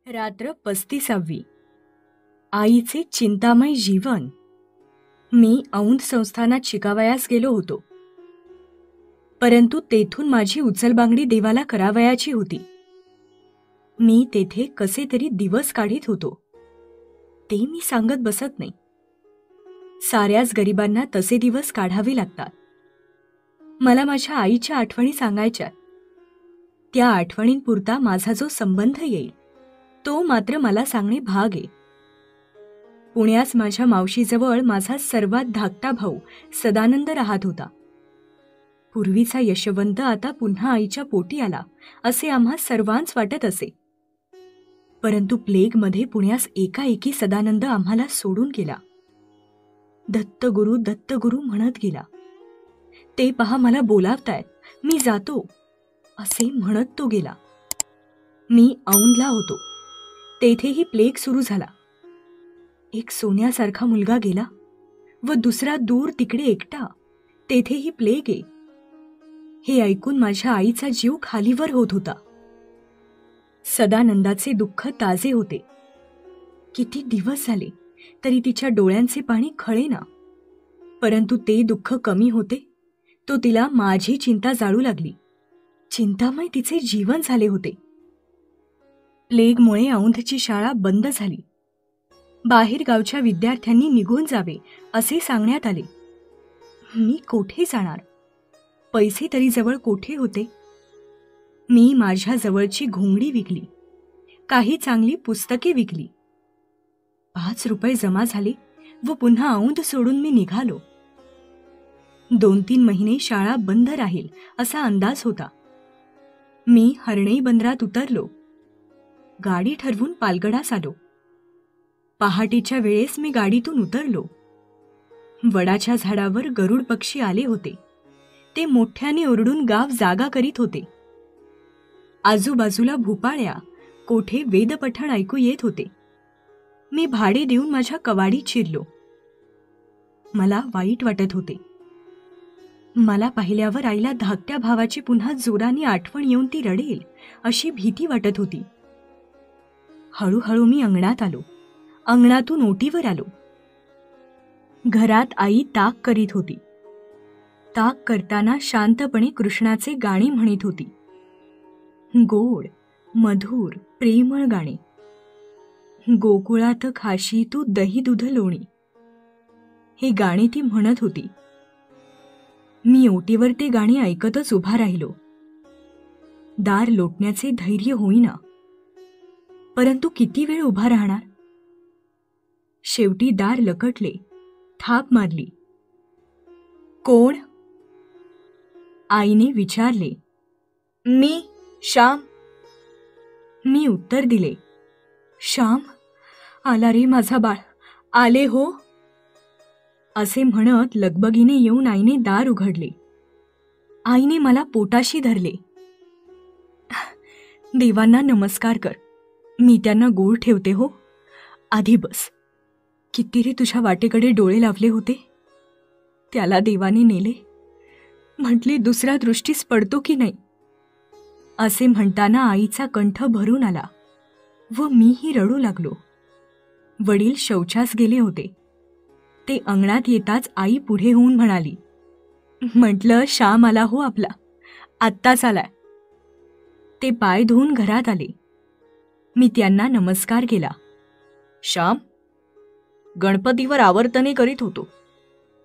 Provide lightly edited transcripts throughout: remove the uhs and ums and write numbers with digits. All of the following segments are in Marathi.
रात्र 35वी. आईचे चिंतामय जीवन. मी औंध संस्थानात शिकावयास गेलो होतो, परंतु तेथून माझी उचलबांगडी देवाला करावयाची होती. मी तेथे कसे तरी दिवस काढीत होतो. ते मी सांगत बसत नाही. साऱ्याच गरिबांना तसे दिवस काढावे लागतात. मला माझ्या आईच्या आठवणी सांगायच्या. त्या आठवणींपुरता माझा जो संबंध येईल तो मात्र मला सांगणे भाग आहे. पुण्यास माझ्या मावशीजवळ माझा सर्वात धाकटा भाऊ सदानंद राहत होता. पूर्वीचा यशवंत आता पुन्हा आईच्या पोटी आला असे आम्हा सर्वांस वाटत असे. परंतु प्लेगमध्ये पुण्यास एकाएकी सदानंद आम्हाला सोडून गेला. दत्तगुरु दत्तगुरु म्हणत गेला. ते पहा मला बोलावतायत, मी जातो असे म्हणत तो गेला. मी औंधला होतो. तेथेही प्लेग सुरू झाला. एक सोन्यासारखा मुलगा गेला व दुसरा दूर तिकडे एकटा. तेथेही प्लेग आहे. हे ऐकून माझ्या आईचा जीव खालीवर होत होता. सदानंदाचे दुःख ताजे होते. किती दिवस झाले तरी तिच्या डोळ्यांचे पाणी खळेना. परंतु ते दुःख कमी होते तो तिला माझी चिंता जाळू लागली. चिंतामय तिचे जीवन झाले होते. प्लेगमुळे औंधची शाळा बंद झाली. बाहेर गावच्या विद्यार्थ्यांनी निघून जावे असे सांगण्यात आले. मी कोठे जाणार? पैसे तरी जवळ कोठे होते? मी माझ्या जवळची घोंगडी विकली. काही चांगली पुस्तके विकली. 5 रुपये जमा झाले व पुन्हा औंध सोडून मी निघालो. 2-3 महिने शाळा बंद राहील असा अंदाज होता. मी हर्णई बंदरात उतरलो. गाडी ठरवून पालगडास आलो. पहाटेच्या वेळेस मी गाडीतून उतरलो. वडाच्या झाडावर गरुड पक्षी आले होते. ते मोठ्याने ओरडून गाव जागा करीत होते. आजूबाजूला भुपाळ्या, कोठे वेदपठण ऐकू येत होते. मी भाडे देऊन माझ्या कवाडी चिरलो. मला वाईट वाटत होते. मला पाहिल्यावर आईला धाकट्या भावाची पुन्हा जोराने आठवण येऊन ती रडेल अशी भीती वाटत होती. हळूहळू मी अंगणात आलो. अंगणातून ओटीवर आलो. घरात आई ताक करीत होती. ताक करताना शांतपणे कृष्णाचे गाणे म्हणत होती. गोड, मधुर, प्रेमळ गाणे. गोकुळात खाशी तू दही दूध लोणी, हे गाणे ती म्हणत होती. मी ओटीवर ते गाणे ऐकतच उभा राहिलो. दार लोटण्याचे धैर्य होईना. परंतु किती वेळ उभा राहणार? शेवटी दार लकटले. थाप मारली. कोण? आईने विचारले. मी श्याम. मी उत्तर दिले. श्याम, आला रे माझा बाळ, आले हो असे म्हणत लगबगीने येऊन आईने दार उघडले. आईने मला पोटाशी धरले. देवांना नमस्कार कर, मी त्यांना गोड ठेवते हो. आधी बस. किती रे तुझ्या वाटेकडे डोळे लावले होते, त्याला देवाने नेले. म्हटले दुसऱ्या दृष्टीस पडतो की नाही. असे म्हणताना आईचा कंठ भरून आला व मीही रडू लागलो. वडील शौचास गेले होते. ते अंगणात येताच आई पुढे होऊन म्हणाली. म्हटलं श्याम आला हो आपला, आत्ताच आलाय. ते पाय धुवून घरात आले. मी त्यांना नमस्कार केला. श्याम, गणपतीवर आवर्तने करीत होतो,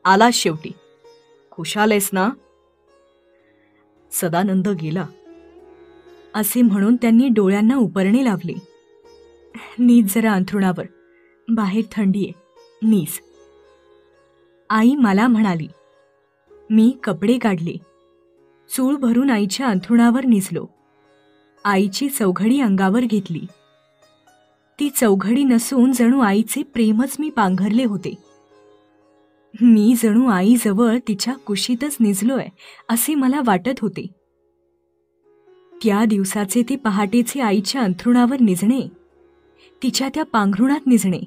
आलास शेवटी. खुशाल आहेस ना? सदानंद गेला असे म्हणून त्यांनी डोळ्यांना उपरणे लावले. नीज जरा अंथरुणावर, बाहेर थंडी आहे, नीज. आई मला म्हणाली. मी कपडे काढले. चूळ भरून आईच्या अंथरुणावर निजलो. आईची चौघडी अंगावर घेतली. ती चौघडी नसून जणू आईचे प्रेमच मी पांघरले होते. मी जणू आईजवळ तिच्या कुशीतच निजलोय असे मला वाटत होते. त्या दिवसाचे ते पहाटेचे आईच्या अंथरुणावर निजणे, तिच्या त्या पांघरुणात निजणे,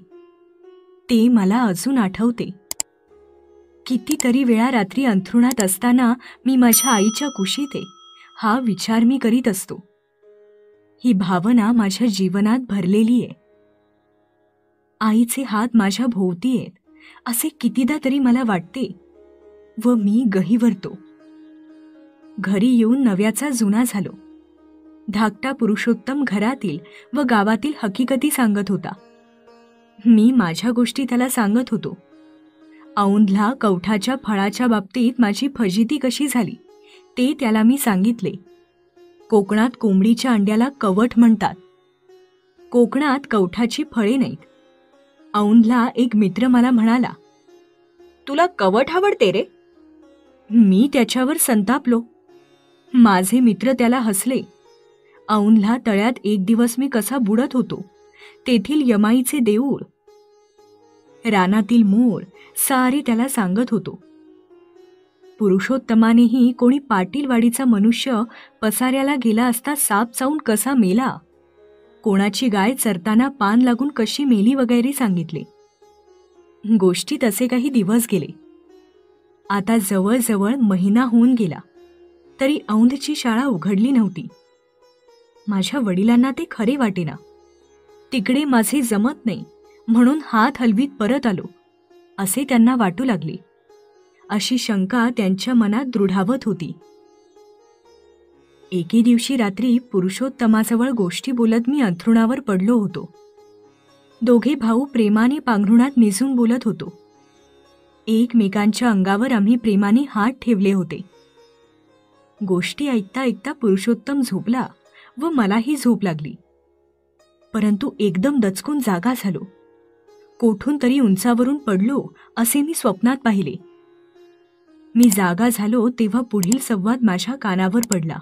ते मला अजून आठवते. कितीतरी वेळा रात्री अंथरुणात असताना मी माझ्या आईच्या कुशीत आहे हा विचार मी करीत असतो. ही भावना माझ्या जीवनात भरलेली आहे. आईचे हात माझ्या भोवती आहेत असे कितीदा तरी मला वाटते व मी गहिवरतो. घरी येऊन नव्याचा जुना झालो. धाकटा पुरुषोत्तम घरातील व गावातील हकीकती सांगत होता. मी माझ्या गोष्टी त्याला सांगत होतो. औंधला कवठाच्या फळाच्या बाबतीत माझी फजिती कशी झाली ते त्याला मी सांगितले. कोकणात कोंबडीच्या अंड्याला कवठ म्हणतात. कोकणात कवठाची फळे नाहीत. औंधला एक मित्र मला म्हणाला, तुला कवठ आवडते रे? मी त्याच्यावर संतापलो. माझे मित्र त्याला हसले. औंधला तळ्यात एक दिवस मी कसा बुडत होतो, तेथील यमाईचे देऊळ, रानातील मोर सारे त्याला सांगत होतो. पुरुषोत्तमानेही कोणी पाटीलवाडीचा मनुष्य पसाऱ्याला गेला असता साप चावून कसा मेला, कोणाची गाय चरताना पान लागून कशी मेली वगैरे सांगितले. गोष्टीत असे काही दिवस गेले. आता जवळजवळ महिना होऊन गेला तरी औंधची शाळा उघडली नव्हती. माझ्या वडिलांना ते खरे वाटेना. तिकडे माझे जमत नाही म्हणून हात हलवीत परत आलो असे त्यांना वाटू लागले. अशी शंका त्यांच्या मनात दृढावत होती. एके दिवशी रात्री पुरुषोत्तमाजवळ गोष्टी बोलत मी अंथरुणावर पडलो होतो. दोघे भाऊ प्रेमाने पांघरुणात निजून बोलत होतो. एकमेकांच्या अंगावर आम्ही प्रेमाने हात ठेवले होते. गोष्टी ऐकता ऐकता पुरुषोत्तम झोपला व मलाही झोप लागली. परंतु एकदम दचकून जागा झालो. कोठून तरी उंचावरून पडलो असे मी स्वप्नात पाहिले. मी जागा झालो तेव्हा पुढील संवाद माझ्या कानावर पडला.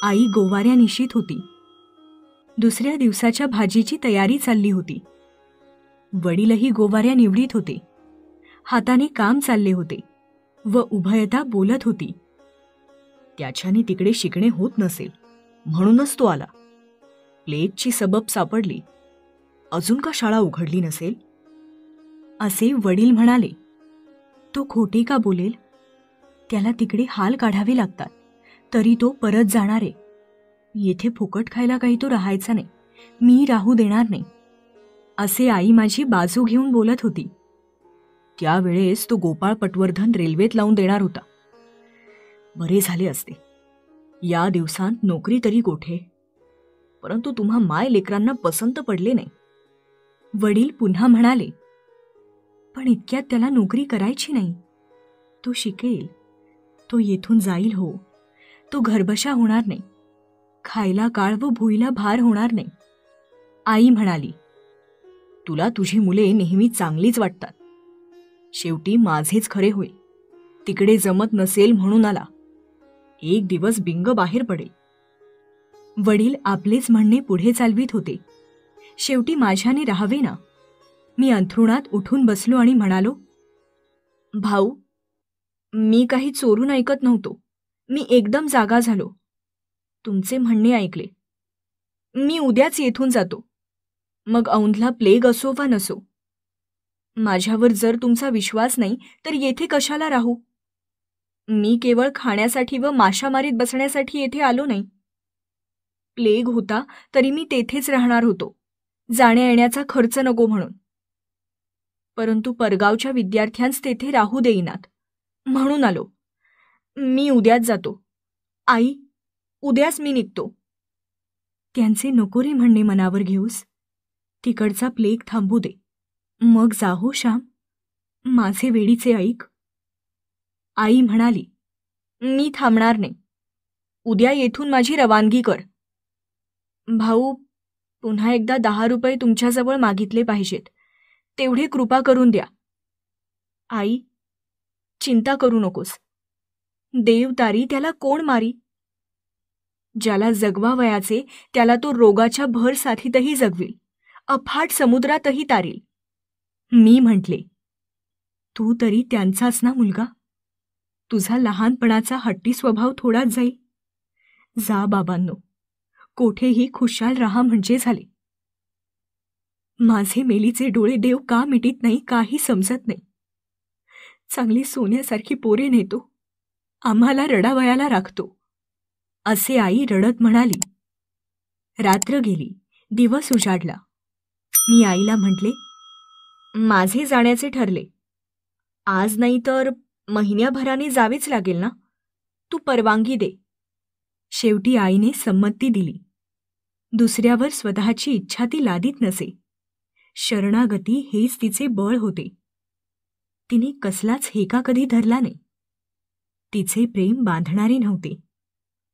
आई गोवाऱ्या निशीत होती. दुसऱ्या दिवसाच्या भाजीची तयारी चालली होती. वडीलही गोवाऱ्या निवडीत होते. हाताने काम चालले होते व उभयता बोलत होती. त्याच्याने तिकडे शिकणे होत नसेल म्हणूनच तो आला. प्लेगची सबब सापडली. अजून का शाळा उघडली नसेल असे वडील म्हणाले. तो खोटे का बोलेल? त्याला तिकडे हाल काढावे लागतात तरी तो परत जाणार आहे. येथे फुकट खायला काही तो राहायचा नाही. मी राहू देणार नाही असे आई माझी बाजू घेऊन बोलत होती. त्यावेळेस तो गोपाळ पटवर्धन रेल्वेत लावून देणार होता. बरे झाले असते. या दिवसांत नोकरी तरी कोठे? परंतु तुम्हा माय लेकरांना पसंत पडले नाही. वडील पुन्हा म्हणाले, पण इतक्यात त्याला नोकरी करायची नाही. तो शिकेल, तो येथून जाईल. हो, तो घरबशा होणार नाही. खायला काळ व भुईला भार होणार नाही. आई म्हणाली, तुला तुझी मुले नेहमी चांगलीच वाटतात. शेवटी माझेच खरे होईल. तिकडे जमत नसेल म्हणून आला. एक दिवस बिंग बाहेर पडेल. वडील आपलेच म्हणणे पुढे चालवित होते. शेवटी माझ्याने राहावे ना. मी अंथरुणात उठून बसलो आणि म्हणालो, भाऊ, मी काही चोरून ऐकत नव्हतो. मी एकदम जागा झालो. तुमचे म्हणणे ऐकले. मी उद्याच येथून जातो. मग औंधला प्लेग असो वा नसो. माझ्यावर जर तुमचा विश्वास नाही तर येथे कशाला राहू? मी केवळ खाण्यासाठी व माशामारीत बसण्यासाठी येथे आलो नाही. प्लेग होता तरी मी तेथेच राहणार होतो, जाण्या येण्याचा खर्च नको म्हणून. परंतु परगावच्या विद्यार्थ्यांस तेथे राहू देईनात म्हणून आलो. मी उद्याच जातो. आई, उद्याच मी निघतो. त्यांचे नकोरे म्हणणे मनावर घेऊस. तिकडचा प्लेग थांबू दे, मग जा हो श्याम. माझे वेडीचे ऐक. आई म्हणाली, मी थांबणार नाही. उद्या येथून माझी रवानगी कर. भाऊ, पुन्हा एकदा 10 रुपये तुमच्याजवळ मागितले पाहिजेत. तेवढे कृपा करून द्या. आई, चिंता करू नकोस. देव तारी त्याला कोण मारी? ज्याला जगवावयाचे त्याला तो रोगाच्या भर साथीतही जगविल, अफाट समुद्रातही तारील. मी म्हटले, तू तरी त्यांचाच ना मुलगा. तुझा लहानपणाचा हट्टी स्वभाव थोडाच जाईल. जा बाबांनो, कोठेही खुशाल राहा म्हणजे झाले. माझे मेलीचे डोळे देव का मिटीत नाही काही समजत नाही. चांगली सोन्यासारखी पोरे नेतो, आम्हाला रडावयाला राखतो. असे आई रडत म्हणाली. रात्र गेली, दिवस उजाडला. मी आईला म्हटले, माझे जाण्याचे ठरले. आज नाही तर महिन्याभराने जावेच लागेल ना. तू परवानगी दे. शेवटी आईने संमती दिली. दुसऱ्यावर स्वतःची इच्छा ती लादीत नसे. शरणागती हेच तिचे बळ होते. तिने कसलाच हेका कधी धरला नाही. तिचे प्रेम बांधणारे नव्हते,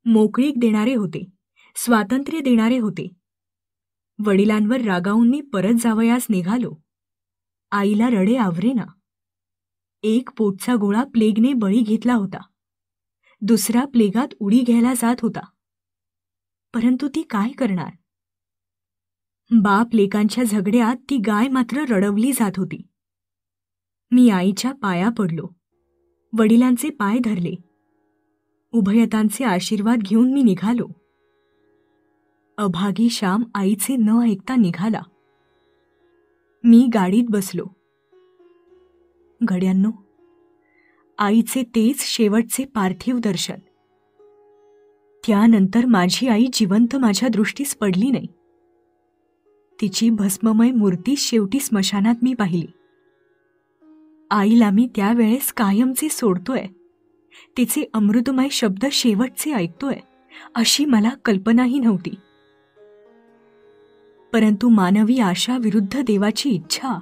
मोकळीक देणारे होते, स्वातंत्र्य देणारे होते. वडिलांवर रागावून मी परत जावयास निघालो. आईला रडे आवरेना. एक पोटचा गोळा प्लेगने बळी घेतला होता. दुसरा प्लेगात उडी घ्यायला जात होता. परंतु ती काय करणार? बाप लेकांच्या झगड्यात ती गाय मात्र रडवली जात होती. मी आईच्या पाया पडलो. वडिलांचे पाय धरले. उभयतांचे आशीर्वाद घेऊन मी निघालो. अभागी श्याम आईचे न ऐकता निघाला. मी गाडीत बसलो. घड्यांनो, आईचे तेच शेवटचे पार्थिव दर्शन. त्यानंतर माझी आई जिवंत माझ्या दृष्टीस पडली नाही. तिची भस्ममय मूर्ती शेवटी स्मशानात मी पाहिली. आईला मी त्यावेळेस कायमचे सोडतोय, तिचे अमृतमय शब्द शेवटचे ऐकतोय, अशी मला कल्पनाही नव्हती. परंतु मानवी आशा विरुद्ध देवाची इच्छा,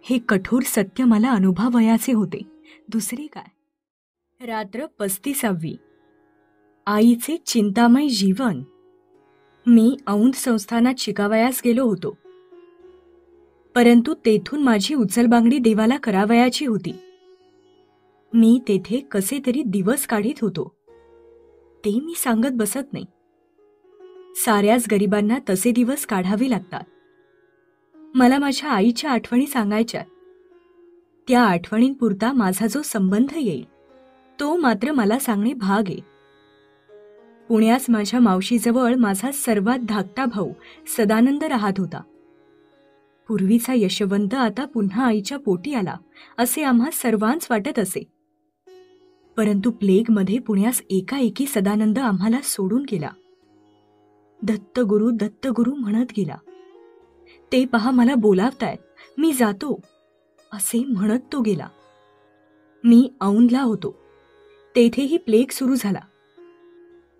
हे कठोर सत्य मला अनुभवायचे होते. दुसरे काय? रात्र 35वी. आईचे चिंतामय जीवन. मी औंध संस्थानात शिकावयास गेलो होतो. परंतु तेथून माझी उचलबांगडी देवाला करावयाची होती. मी तेथे कसे तरी दिवस काढीत होतो. ते मी सांगत बसत नाही. साऱ्याच गरिबांना तसे दिवस काढावे लागतात. मला माझ्या आईच्या आठवणी सांगायच्या. त्या आठवणींपुरता माझा जो संबंध येईल तो मात्र मला सांगणे भाग आहे. पुण्यास माझ्या मावशीजवळ माझा सर्वात धाकटा भाऊ सदानंद राहत होता. पूर्वीचा यशवंत आता पुन्हा आईच्या पोटी आला असे आम्हा सर्वांच वाटत असे. परंतु प्लेगमध्ये पुण्यास एकाएकी सदानंद आम्हाला सोडून गेला. दत्तगुरु दत्तगुरु म्हणत गेला. ते पहा मला बोलावतायत, मी जातो असे म्हणत तो गेला. मी औंधला होतो. तेथेही प्लेग सुरू झाला.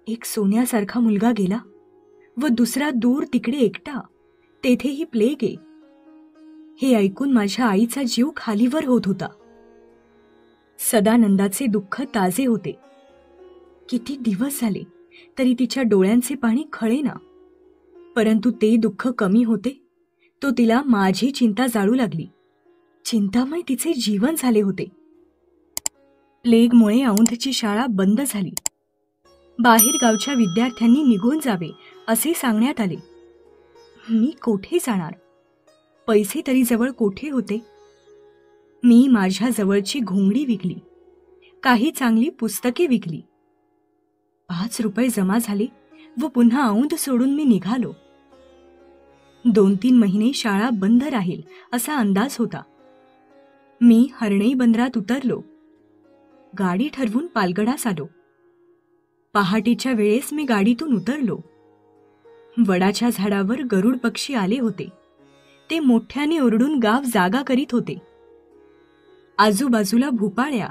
एक सोन्यासारखा मुलगा गेला व दुसरा दूर तिकडे एकटा, तेथेही प्लेग आहे. हे ऐकून माझ्या आईचा जीव खालीवर होत होता. सदानंदाचे दुःख ताजे होते. किती दिवस झाले तरी तिच्या डोळ्यांचे पाणी खळेना. परंतु ते दुःख कमी होते तो तिला माझी चिंता जाळू लागली. चिंतामय तिचे जीवन झाले होते. प्लेगमुळे औंधची शाळा बंद झाली. बाहेर गावच्या विद्यार्थ्यांनी निघून जावे असे सांगण्यात आले. मी कोठे जाणार? पैसे तरी जवळ कोठे होते? मी माझ्या जवळची घोंगडी विकली. काही चांगली पुस्तके विकली. 5 रुपये जमा झाले व पुन्हा औंध सोडून मी निघालो. 2-3 महिने शाळा बंद राहील असा अंदाज होता. मी हर्णई बंदरात उतरलो. गाडी ठरवून पालगडास आलो. पहाटेच्या वेळेस मी गाडीतून उतरलो. वडाच्या झाडावर गरुड पक्षी आले होते. ते मोठ्याने ओरडून गाव जागा करीत होते. आजूबाजूला भुपाळ्या,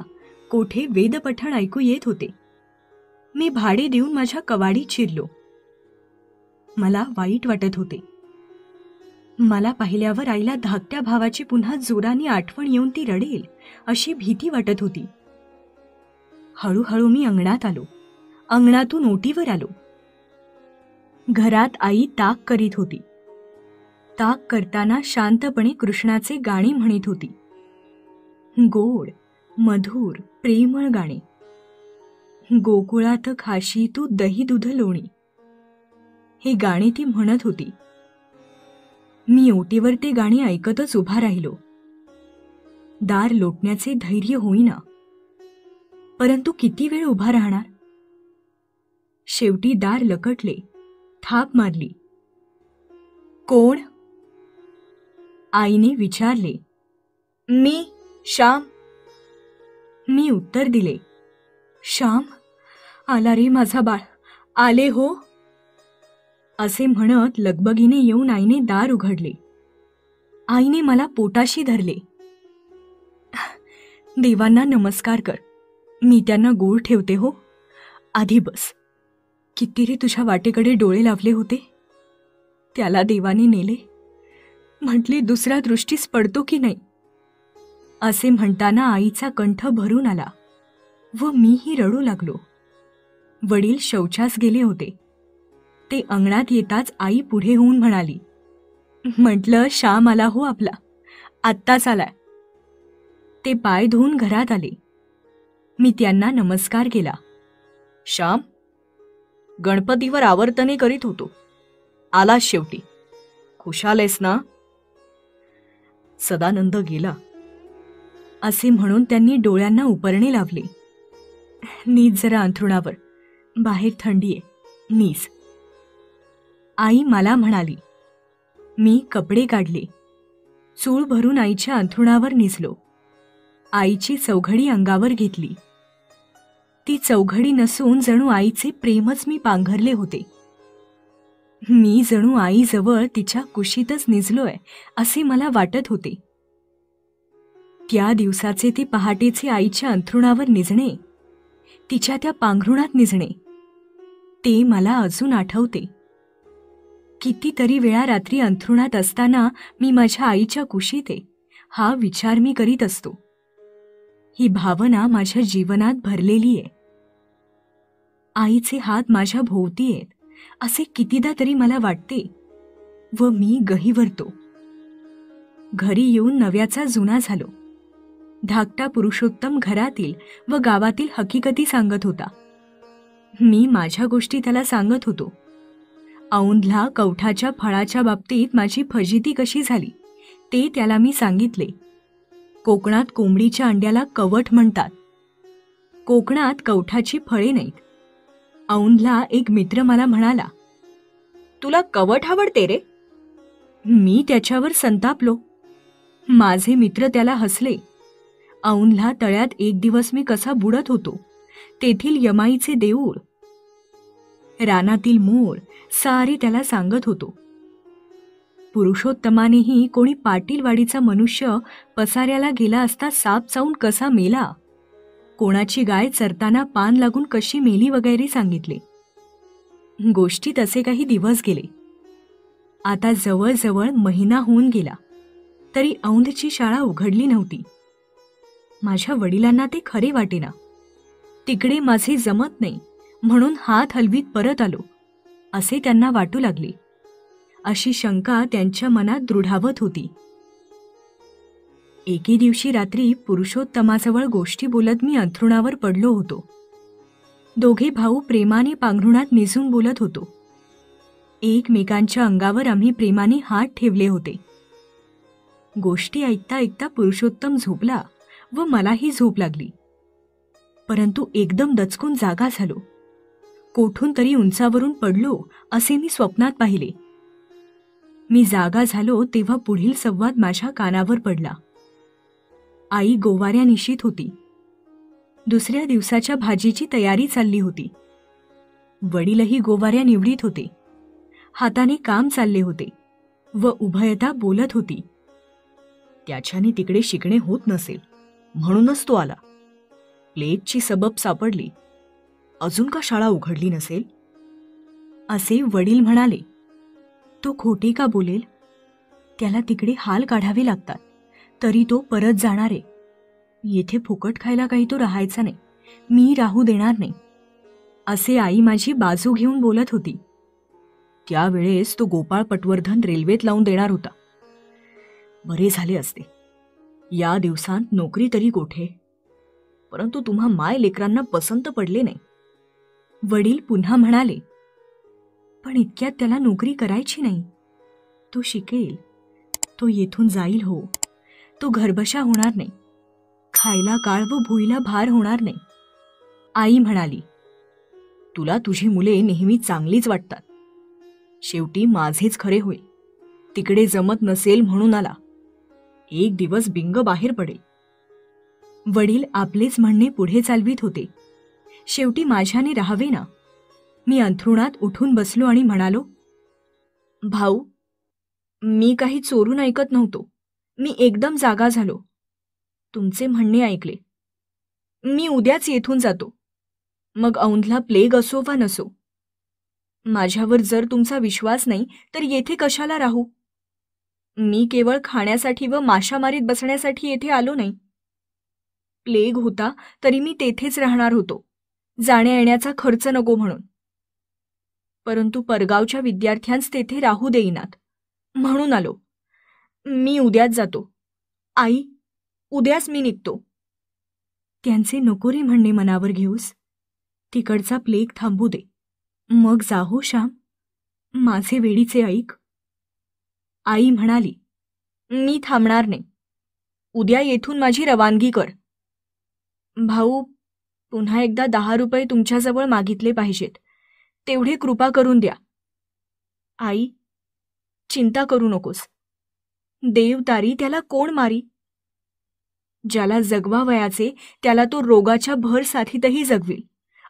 कोठे वेदपठण ऐकू येत होते. मी भाडे देऊन माझ्या कवाडीत शिरलो. मला वाईट वाटत होते. मला पाहिल्यावर आईला धाकट्या भावाची पुन्हा जोराने आठवण येऊन ती रडेल अशी भीती वाटत होती. हळूहळू मी अंगणात आलो. अंगणातून ओटीवर आलो. घरात आई ताक करीत होती. ताक करताना शांतपणे कृष्णाचे गाणी म्हणत होती. गोड, मधुर, प्रेमळ गाणे. गोकुळात खाशी तू दही दूध लोणी, हे गाणे ती म्हणत होती. मी ओटीवर ते गाणी ऐकतच उभा राहिलो. दार लोटण्याचे धैर्य होईना. परंतु किती वेळ उभा राहणार? शेवटी दार लकटले. थाप मारली. कोण? आईने विचारले. मी, श्याम. मी उत्तर दिले. श्याम, आला रे माझा बाळ, आले हो. असे म्हणत लगबगीने येऊन आईने दार उघडले. आईने मला पोटाशी धरले. देवांना नमस्कार कर, मी त्यांना गोड ठेवते हो. आधी बस. किती रे तुझ्या वाटेकडे डोळे लावले होते, त्याला देवाने नेले. म्हटली दुसऱ्या दृष्टीस पडतो की नाही. असे म्हणताना आईचा कंठ भरून आला व मीही रडू लागलो. वडील शौचास गेले होते. ते अंगणात येताच आई पुढे होऊन म्हणाली, म्हटलं श्याम आला हो आपला, आत्ताच आलाय. ते पाय धुवून घरात आले. मी त्यांना नमस्कार केला. श्याम, गणपतीवर आवर्तने करीत होतो, आलास शेवटी. खुशाल आहेस ना. सदानंद गेला असे म्हणून त्यांनी डोळ्यांना उपरणे लावले. नीज जरा अंथरुणावर, बाहेर थंडी आहे, नीज. आई मला म्हणाली. मी कपडे काढले. चूळ भरून आईच्या अंथरुणावर निजलो. आईची चौघडी अंगावर घेतली. ती चौघडी नसून जणू आईचे प्रेमच मी पांघरले होते. मी जणू आईजवळ तिच्या कुशीतच निजलोय असे मला वाटत होते. त्या दिवसाचे ते पहाटेचे आईच्या अंथरुणावर निजणे, तिच्या त्या पांघरुणात निजणे, ते मला अजून आठवते. कितीतरी वेळा रात्री अंथरुणात असताना मी माझ्या आईच्या कुशीत आहे हा विचार मी करीत असतो. ही भावना माझ्या जीवनात भरलेली आहे. आईचे हात माझ्या भोवती आहेत असे कितीदा तरी मला वाटते व मी गहिवरतो. घरी येऊन नव्याचा जुना झालो. धाकटा पुरुषोत्तम घरातील व गावातील हकीकती सांगत होता. मी माझ्या गोष्टी त्याला सांगत होतो. औंधला कवठाच्या फळाच्या बाबतीत माझी फजिती कशी झाली ते त्याला मी सांगितले. कोकणात कोंबडीच्या अंड्याला कवठ म्हणतात. कोकणात कवठाची फळे नाहीत. औंधला एक मित्र मला म्हणाला, तुला कवठ आवडते रे. मी त्याच्यावर संतापलो. माझे मित्र त्याला हसले. औंधला तळ्यात एक दिवस मी कसा बुडत होतो, तेथील यमाईचे देऊळ, रानातील मोर सारे त्याला सांगत होतो. पुरुषोत्तमानेही कोणी पाटीलवाडीचा मनुष्य पसाऱ्याला गेला असता साप चावून कसा मेला, कोणाची गाय चरताना पान लागून कशी मेली वगैरे सांगितले. गोष्टीत असे काही दिवस गेले. आता जवळजवळ महिना होऊन गेला तरी औंधची शाळा उघडली नव्हती. माझ्या वडिलांना ते खरे वाटेना. तिकडे माझे जमत नाही म्हणून हात हलवीत परत आलो असे त्यांना वाटू लागले. अशी शंका त्यांच्या मनात दृढावत होती. एके दिवशी रात्री पुरुषोत्तमाजवळ गोष्टी बोलत मी अंथरुणावर पडलो होतो. दोघे भाऊ प्रेमाने पांघरुणात निजून बोलत होतो. एकमेकांच्या अंगावर आम्ही प्रेमाने हात ठेवले होते. गोष्टी ऐकता ऐकता पुरुषोत्तम झोपला व मलाही झोप लागली. परंतु एकदम दचकून जागा झालो. कोठून तरी उंचावरून पडलो असे मी स्वप्नात पाहिले. मी जागा झालो तेव्हा पुढील संवाद माझ्या कानावर पडला. आई गोवाऱ्या निशीत होती. दुसऱ्या दिवसाच्या भाजीची तयारी चालली होती. वडीलही गोवाऱ्या निवडीत होते. हाताने काम चालले होते व उभयता बोलत होती. त्याच्याने तिकडे शिकणे होत नसेल म्हणूनच तो आला. प्लेटची सबब सापडली. अजून का शाळा उघडली नसेल असे वडील म्हणाले. तो खोटे का बोलेल? त्याला तिकडे हाल काढावे लागतात तरी तो परत जाणार आहे. येथे फुकट खायला काही तो राहायचा नाही, मी राहू देणार नाही असे आई माझी बाजू घेऊन बोलत होती. त्यावेळेस तो गोपाळ पटवर्धन रेल्वेत लावून देणार होता. बरे झाले असते. या दिवसांत नोकरी तरी कोठे. परंतु तुम्हा माय लेकरांना पसंत पडले नाही. वडील पुन्हा म्हणाले, पण इतक्यात त्याला नोकरी करायची नाही. तो शिकेल, तो येथून जाईल हो. तो घरबशा होणार नाही. खायला काळ व भुईला भार होणार नाही. आई म्हणाली, तुला तुझी मुले नेहमी चांगलीच वाटतात. शेवटी माझेच खरे होईल. तिकडे जमत नसेल म्हणून आला. एक दिवस बिंग बाहेर पडेल. वडील आपलेच म्हणणे पुढे चालवीत होते. शेवटी माझ्याने राहावे ना. मी अंथरुणात उठून बसलो आणि म्हणालो, भाऊ, मी काही चोरून ऐकत नव्हतो. मी एकदम जागा झालो. तुमचे म्हणणे ऐकले. मी उद्याच येथून जातो. मग औंधला प्लेग असो वा नसो. माझ्यावर जर तुमचा विश्वास नाही तर येथे कशाला राहू? मी केवळ खाण्यासाठी व माशा मारीत बसण्यासाठी येथे आलो नाही. प्लेग होता तरी मी तेथेच राहणार होतो, जाण्या येण्याचा खर्च नको म्हणून. परंतु परगावच्या विद्यार्थ्यांस तेथे राहू देईनात, म्हणून आलो. मी उद्याच जातो. आई, उद्याच मी निघतो. त्यांचे नकोरे म्हणणे मनावर घेऊस. तिकडचा प्लेग थांबू दे, मग जाहो श्याम. माझे वेडीचे ऐक. आई म्हणाली, मी थांबणार नाही. उद्या येथून माझी रवानगी कर. भाऊ, पुन्हा एकदा 10 रुपये तुमच्याजवळ मागितले पाहिजेत. तेवढे कृपा करून द्या. आई, चिंता करू नकोस. देव तारी त्याला कोण मारी? ज्याला जगवावयाचे त्याला तो रोगाच्या भर साथीतही जगविल,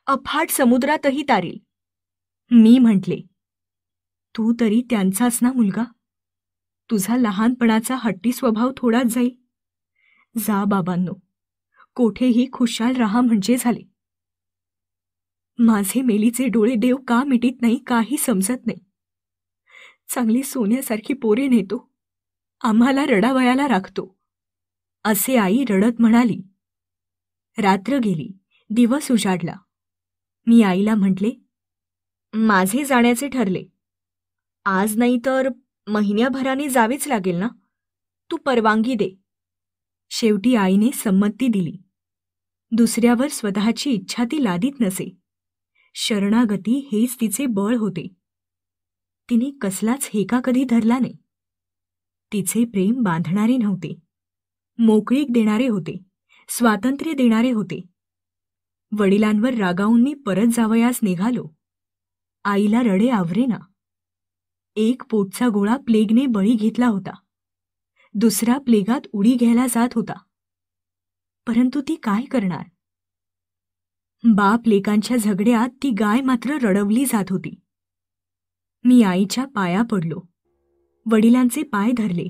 अफाट समुद्रातही तारील. मी म्हटले, तू तरी त्यांचाच ना मुलगा? तुझा लहानपणाचा हट्टी स्वभाव थोडाच जाईल. जा बाबांनो, कोठेही खुशाल राहा म्हणजे झाले. माझे मेलीचे डोळे देव का मिटीत नाही काही समजत नाही. चांगली सोन्यासारखी पोरे नेतो, आम्हाला रडावयाला राखतो. असे आई रडत म्हणाली. रात्र गेली, दिवस उजाडला. मी आईला म्हटले, माझे जाण्याचे ठरले. आज नाही तर महिन्याभराने जावेच लागेल ना? तू परवानगी दे. शेवटी आईने संमती दिली. दुसऱ्यावर स्वतःची इच्छा ती लादीत नसे. शरणागती हेच तिचे बळ होते. तिने कसलाच हेका कधी धरला नाही. तिचे प्रेम बांधणारे नव्हते, मोकळीक देणारे होते, स्वातंत्र्य देणारे होते. वडिलांवर रागावून मी परत जावयास निघालो. आईला रडे आवरेना. एक पोटचा गोळा प्लेगने बळी घेतला होता. दुसरा प्लेगात उडी घ्यायला जात होता. परंतु ती काय करणार? बाप लेकांच्या झगड्यात ती गाय मात्र रडवली जात होती. मी आईच्या पाया पडलो. वडिलांचे पाय धरले.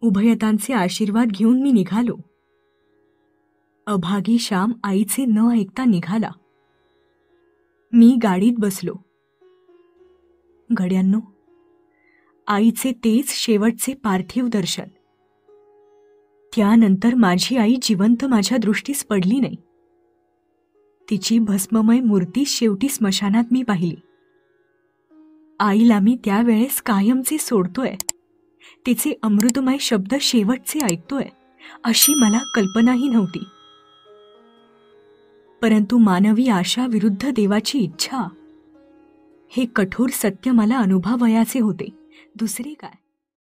उभयतांचे आशीर्वाद घेऊन मी निघालो. अभागी श्याम आईचे न ऐकता निघाला. मी गाडीत बसलो. घड्यांनो, आईचे तेच शेवटचे पार्थिव दर्शन. त्यानंतर माझी आई जिवंत माझ्या दृष्टीस पडली नाही. तिची भस्ममय मूर्ती शेवटी स्मशानात मी पाहिली. आईला मी त्यावेळेस कायमचे सोडतोय, तिचे अमृतमय शब्द शेवटचे ऐकतोय, अशी मला कल्पनाही नव्हती. परंतु मानवी आशा विरुद्ध देवाची इच्छा, हे कठोर सत्य मला अनुभवायचे होते. दुसरे काय?